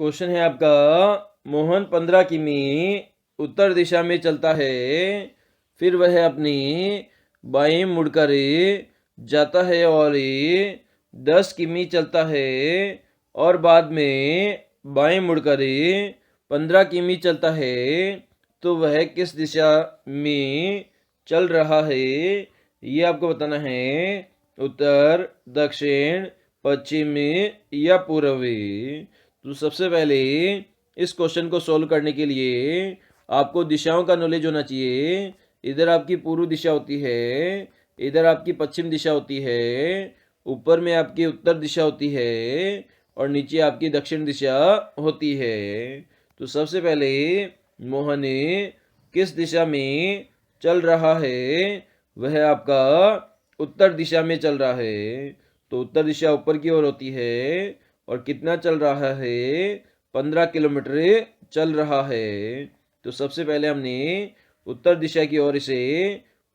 Question है आपका, मोहन 15 किमी उत्तर दिशा में चलता है, फिर वह अपनी बाएं मुड़कर जाता है और 10 किमी चलता है और बाद में बाएं मुड़कर 15 किमी चलता है, तो वह किस दिशा में चल रहा है, ये आपको बताना है। उत्तर, दक्षिण, पश्चिम या पूर्वी। तो सबसे पहले इस क्वेश्चन को सोल्व करने के लिए आपको दिशाओं का नॉलेज होना चाहिए। इधर आपकी पूर्व दिशा होती है, इधर आपकी पश्चिम दिशा होती है, ऊपर में आपकी उत्तर दिशा होती है और नीचे आपकी दक्षिण दिशा होती है। तो सबसे पहले मोहन किस दिशा में चल रहा है, वह आपका उत्तर दिशा में चल रहा है। तो उत्तर दिशा ऊपर की ओर होती है और कितना चल रहा है, 15 किलोमीटर चल रहा है। तो सबसे पहले हमने उत्तर दिशा की ओर इसे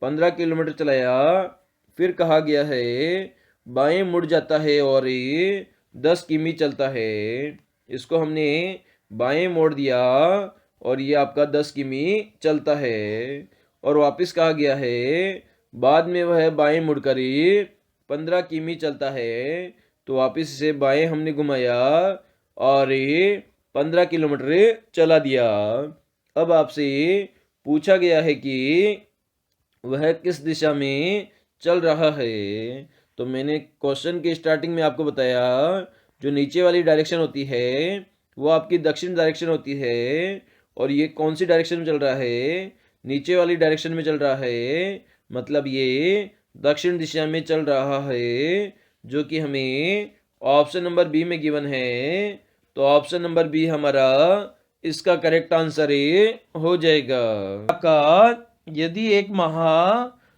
15 किलोमीटर चलाया, फिर कहा गया है बाएं मुड़ जाता है और 10 किमी चलता है। इसको हमने बाएं मोड़ दिया और ये आपका 10 किमी चलता है। और वापस कहा गया है बाद में वह बाएं मुड़कर 15 किमी चलता है। तो वापस इसे बाएं हमने घुमाया और 15 किलोमीटर चला दिया। अब आपसे पूछा गया है कि वह किस दिशा में चल रहा है। तो मैंने क्वेश्चन के स्टार्टिंग में आपको बताया, जो नीचे वाली डायरेक्शन होती है वो आपकी दक्षिण डायरेक्शन होती है। और ये कौन सी डायरेक्शन में चल रहा है, नीचे वाली डायरेक्शन में चल रहा है, मतलब ये दक्षिण दिशा में चल रहा है, जो कि हमें ऑप्शन नंबर बी में गिवन है। तो ऑप्शन नंबर बी हमारा इसका करेक्ट आंसर हो जाएगा। आपका यदि एक माह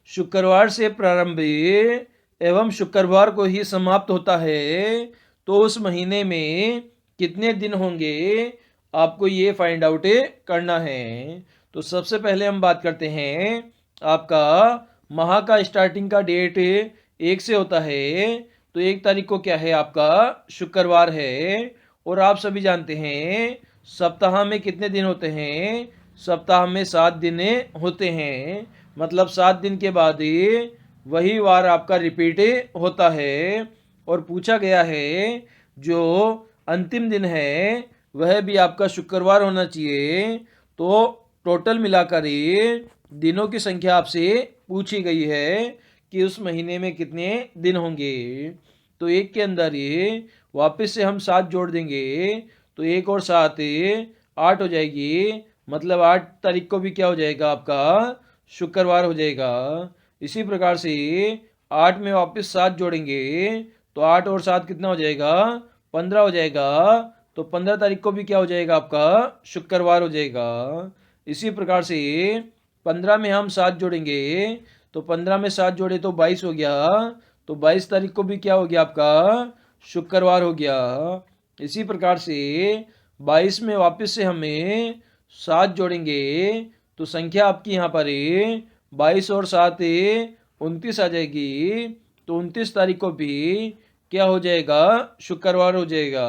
शुक्रवार से प्रारंभ एवं शुक्रवार को ही समाप्त होता है, तो उस महीने में कितने दिन होंगे, आपको ये फाइंड आउट करना है। तो सबसे पहले हम बात करते हैं, आपका माह का स्टार्टिंग का डेट 1 से होता है। तो 1 तारीख को क्या है, आपका शुक्रवार है। और आप सभी जानते हैं सप्ताह में कितने दिन होते हैं, सप्ताह में 7 दिन होते हैं। मतलब 7 दिन के बाद वही वार आपका रिपीट होता है। और पूछा गया है जो अंतिम दिन है वह भी आपका शुक्रवार होना चाहिए। तो टोटल मिलाकर दिनों की संख्या आपसे पूछी गई है कि उस महीने में कितने दिन होंगे। तो 1 के अंदर वापस से हम 7 जोड़ देंगे, तो 1 और 7 8 हो जाएगी। मतलब 8 तारीख को भी क्या हो जाएगा, आपका शुक्रवार हो जाएगा। इसी प्रकार से 8 में वापस 7 जोड़ेंगे, तो 8 और 7 कितना हो जाएगा, 15 हो जाएगा। तो 15 तारीख को भी क्या हो जाएगा, आपका शुक्रवार हो जाएगा। इसी प्रकार से 15 में हम 7 जोड़ेंगे, तो 15 में 7 जोड़े तो 22 हो गया। तो 22 तारीख को भी क्या हो गया, आपका शुक्रवार हो गया। इसी प्रकार से 22 में वापस से हमें 7 जोड़ेंगे, तो संख्या आपकी यहाँ पर 22 और 7 29 आ जाएगी। तो 29 तारीख को भी क्या हो जाएगा, शुक्रवार हो जाएगा।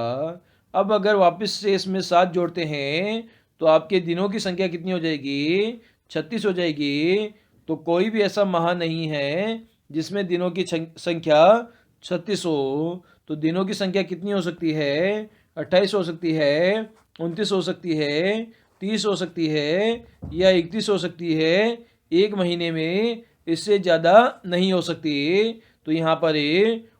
अब अगर वापस से इसमें 7 जोड़ते हैं, तो आपके दिनों की संख्या कितनी हो जाएगी, 36 हो जाएगी। तो कोई भी ऐसा माह नहीं है जिसमें दिनों की संख्या 36 हो। तो दिनों की संख्या कितनी हो सकती है, 28 हो सकती है, 29 हो सकती है, 30 हो सकती है या 31 हो सकती है। एक महीने में इससे ज़्यादा नहीं हो सकती। तो यहाँ पर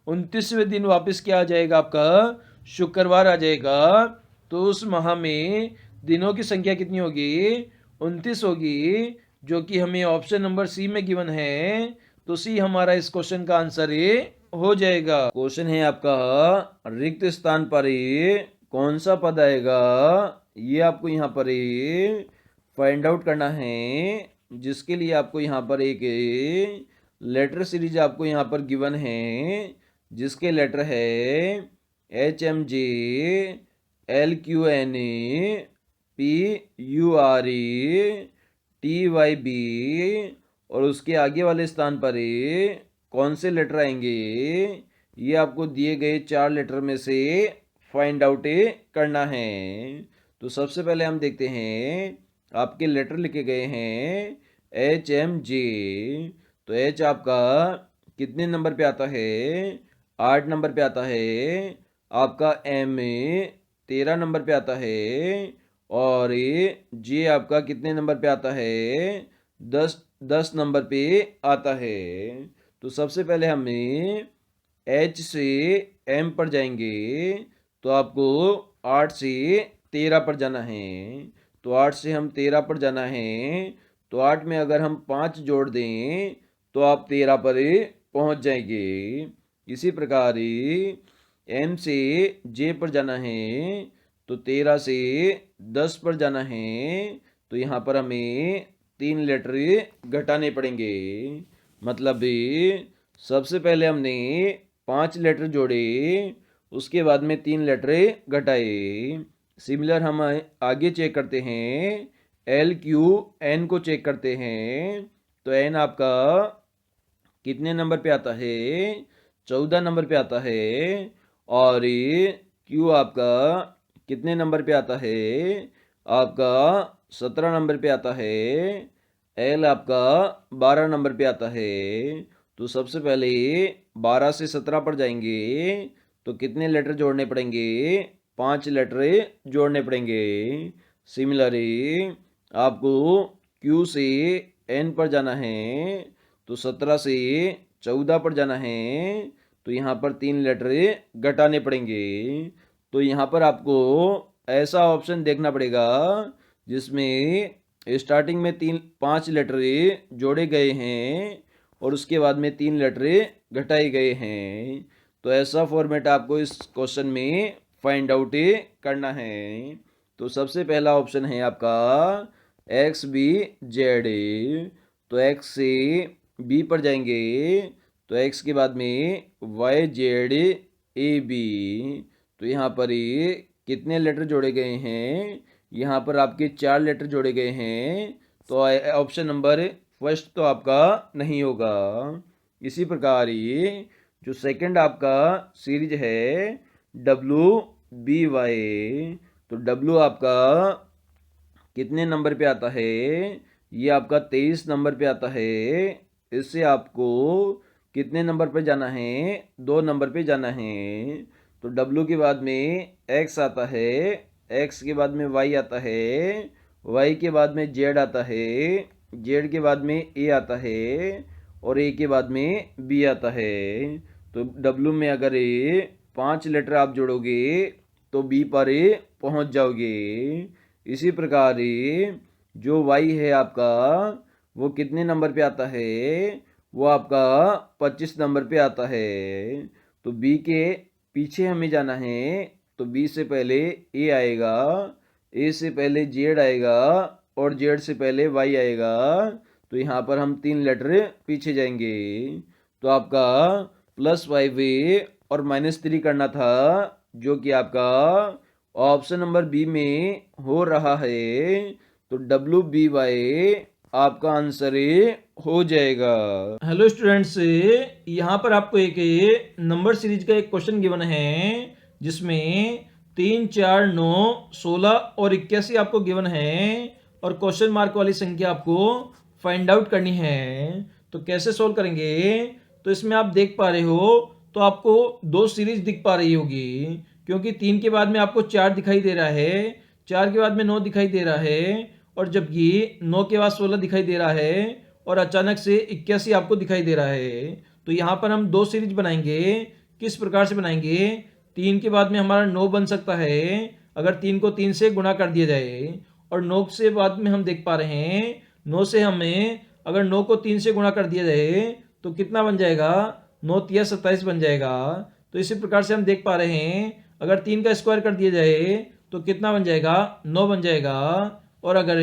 29वें दिन वापस क्या आ जाएगा, आपका शुक्रवार आ जाएगा। तो उस माह में दिनों की संख्या कितनी होगी, 29 होगी, जो कि हमें ऑप्शन नंबर सी में गिवन है। तो सी हमारा इस क्वेश्चन का आंसर हो जाएगा। क्वेश्चन है आपका, रिक्त स्थान पर कौन सा पद आएगा, ये आपको यहाँ पर फाइंड आउट करना है। जिसके लिए आपको यहाँ पर एक लेटर सीरीज आपको यहाँ पर गिवन है, जिसके लेटर है HMJ LQNPURTYB। और उसके आगे वाले स्थान पर कौन से लेटर आएंगे, ये आपको दिए गए 4 लेटर में से फाइंड आउट करना है। तो सबसे पहले हम देखते हैं, आपके लेटर लिखे गए हैं HMJ। तो H आपका कितने नंबर पे आता है? 8 नंबर पे आता है। आपका M 13 नंबर पे आता है। और J आपका कितने नंबर पे आता है? 10 नंबर पे आता है। तो सबसे पहले हमें H से M पर जाएंगे, तो आपको 8 से 13 पर जाना है। तो 8 से हम 13 पर जाना है, तो 8 में अगर हम 5 जोड़ दें तो आप 13 पर पहुंच जाएंगे। इसी प्रकार M से J पर जाना है, तो 13 से 10 पर जाना है। तो यहाँ पर हमें 3 लेटर घटाने पड़ेंगे। मतलब सबसे पहले हमने 5 लेटर जोड़े, उसके बाद में 3 लेटर घटाए। सिमिलर हम आगे चेक करते हैं, LQN को चेक करते हैं। तो N आपका कितने नंबर पे आता है? 14 नंबर पे आता है। और Q आपका कितने नंबर पे आता है? आपका 17 नंबर पे आता है। L आपका 12 नंबर पे आता है। तो सबसे पहले 12 से 17 पर जाएंगे, तो कितने लेटर जोड़ने पड़ेंगे? 5 लेटर जोड़ने पड़ेंगे। सिमिलरली आपको Q से N पर जाना है, तो 17 से 14 पर जाना है। तो यहाँ पर 3 लेटर घटाने पड़ेंगे। तो यहाँ पर आपको ऐसा ऑप्शन देखना पड़ेगा जिसमें स्टार्टिंग में 5 लेटर जोड़े गए हैं और उसके बाद में 3 लेटर घटाए गए हैं। तो ऐसा फॉर्मेट आपको इस क्वेश्चन में फाइंड आउट करना है। तो सबसे पहला ऑप्शन है आपका XBZ। तो X से B पर जाएंगे, तो X के बाद में YZAB। तो यहाँ पर ये कितने लेटर जोड़े गए हैं? यहाँ पर आपके 4 लेटर जोड़े गए हैं। तो ऑप्शन नंबर फर्स्ट तो आपका नहीं होगा। इसी प्रकार ये जो सेकंड आपका सीरीज है WBY, तो W आपका कितने नंबर पे आता है? ये आपका 23 नंबर पे आता है। इससे आपको कितने नंबर पे जाना है? 2 नंबर पे जाना है। तो W के बाद में X आता है, X के बाद में Y आता है, Y के बाद में Z आता है, Z के बाद में A आता है और A के बाद में B आता है। तो W में अगर 5 लेटर आप जोड़ोगे तो B पर पहुंच जाओगे। इसी प्रकार जो Y है आपका, वो कितने नंबर पे आता है? वो आपका 25 नंबर पे आता है। तो B के पीछे हमें जाना है, तो B से पहले A आएगा, A से पहले Z आएगा और Z से पहले Y आएगा। तो यहाँ पर हम 3 लेटर पीछे जाएंगे। तो आपका +5 और -3 करना था, जो कि आपका ऑप्शन नंबर बी में हो रहा है। तो WBY आपका आंसर हो जाएगा। हेलो स्टूडेंट्स, यहाँ पर आपको एक नंबर सीरीज का एक क्वेश्चन गिवन है जिसमें 3, 4, 9, 16 और 81 आपको गिवन है और क्वेश्चन मार्क वाली संख्या आपको फाइंड आउट करनी है। तो कैसे सोल्व करेंगे? तो इसमें आप देख पा रहे हो, तो आपको 2 सीरीज दिख पा रही होगी, क्योंकि 3 के बाद में आपको 4 दिखाई दे रहा है, 4 के बाद में 9 दिखाई दे रहा है और जबकि 9 के बाद 16 दिखाई दे रहा है और अचानक से 81 आपको दिखाई दे रहा है। तो यहाँ पर हम 2 सीरीज बनाएंगे। किस प्रकार से बनाएंगे? 3 के बाद में हमारा 9 बन सकता है अगर 3 को 3 से गुणा कर दिया जाए, और 9 से बाद में हम देख पा रहे हैं 9 से हमें अगर 9 को 3 से गुणा कर दिया जाए तो कितना बन जाएगा? 9 तिया 27 बन जाएगा। तो इसी प्रकार से हम देख पा रहे हैं अगर 3 का स्क्वायर कर दिया जाए तो कितना बन जाएगा? 9 बन जाएगा। और अगर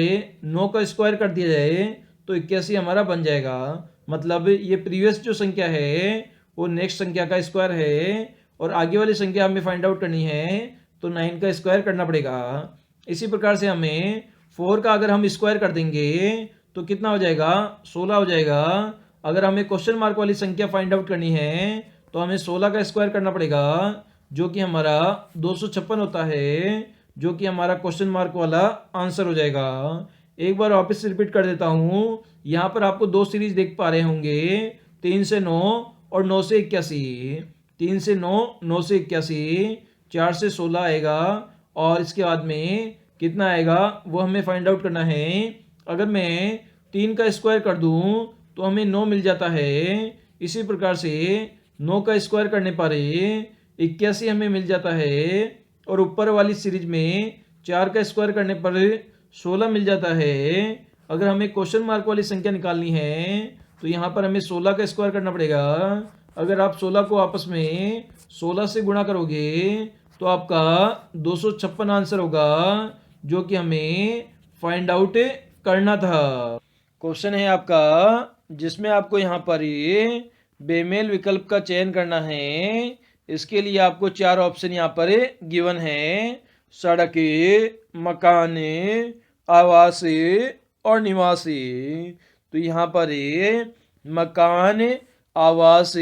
9 का स्क्वायर कर दिया जाए तो 81 हमारा बन जाएगा। मतलब ये प्रीवियस जो संख्या है वो नेक्स्ट संख्या का स्क्वायर है और आगे वाली संख्या हमें फाइंड आउट करनी है, तो 9 का स्क्वायर करना पड़ेगा। इसी प्रकार से हमें 4 का अगर हम स्क्वायर कर देंगे तो कितना हो जाएगा? 16 हो जाएगा। अगर हमें क्वेश्चन मार्क वाली संख्या फाइंड आउट करनी है तो हमें 16 का स्क्वायर करना पड़ेगा। जो कि हमारा 256 होता है, जो कि हमारा क्वेश्चन मार्क वाला आंसर हो जाएगा। एक बार वापस से रिपीट कर देता हूँ। यहाँ पर आपको दो सीरीज देख पा रहे होंगे, 3 से 9 और 9 से 81। 3 से 9, 9 से 81, 4 से 16 आएगा, और इसके बाद में कितना आएगा वो हमें फाइंड आउट करना है। अगर मैं 3 का स्क्वायर कर दूं तो हमें 9 मिल जाता है। इसी प्रकार से 9 का स्क्वायर करने पर 81 हमें मिल जाता है, और ऊपर वाली सीरीज में 4 का स्क्वायर करने पर 16 मिल जाता है। अगर हमें क्वेश्चन मार्क वाली संख्या निकालनी है तो यहाँ पर हमें 16 का स्क्वायर करना पड़ेगा। अगर आप 16 को आपस में 16 से गुणा करोगे तो आपका 256 आंसर होगा, जो कि हमें फाइंड आउट करना था। क्वेश्चन है आपका, जिसमें आपको यहाँ पर ये बेमेल विकल्प का चयन करना है। इसके लिए आपको 4 ऑप्शन यहाँ पर गिवन है: सड़क, मकान, आवास और निवासी। तो यहाँ पर मकान, आवास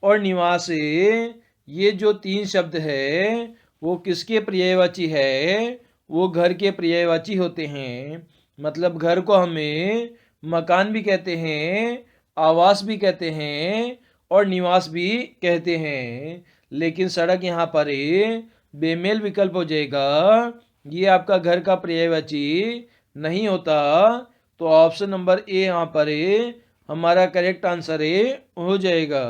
और निवास, ये जो 3 शब्द है वो किसके पर्यायवाची है? वो घर के पर्यायवाची होते हैं। मतलब घर को हमें मकान भी कहते हैं, आवास भी कहते हैं और निवास भी कहते हैं। लेकिन सड़क यहाँ पर बेमेल विकल्प हो जाएगा, ये आपका घर का पर्यायवाची नहीं होता। तो ऑप्शन नंबर ए यहाँ पर हमारा करेक्ट आंसर हो जाएगा।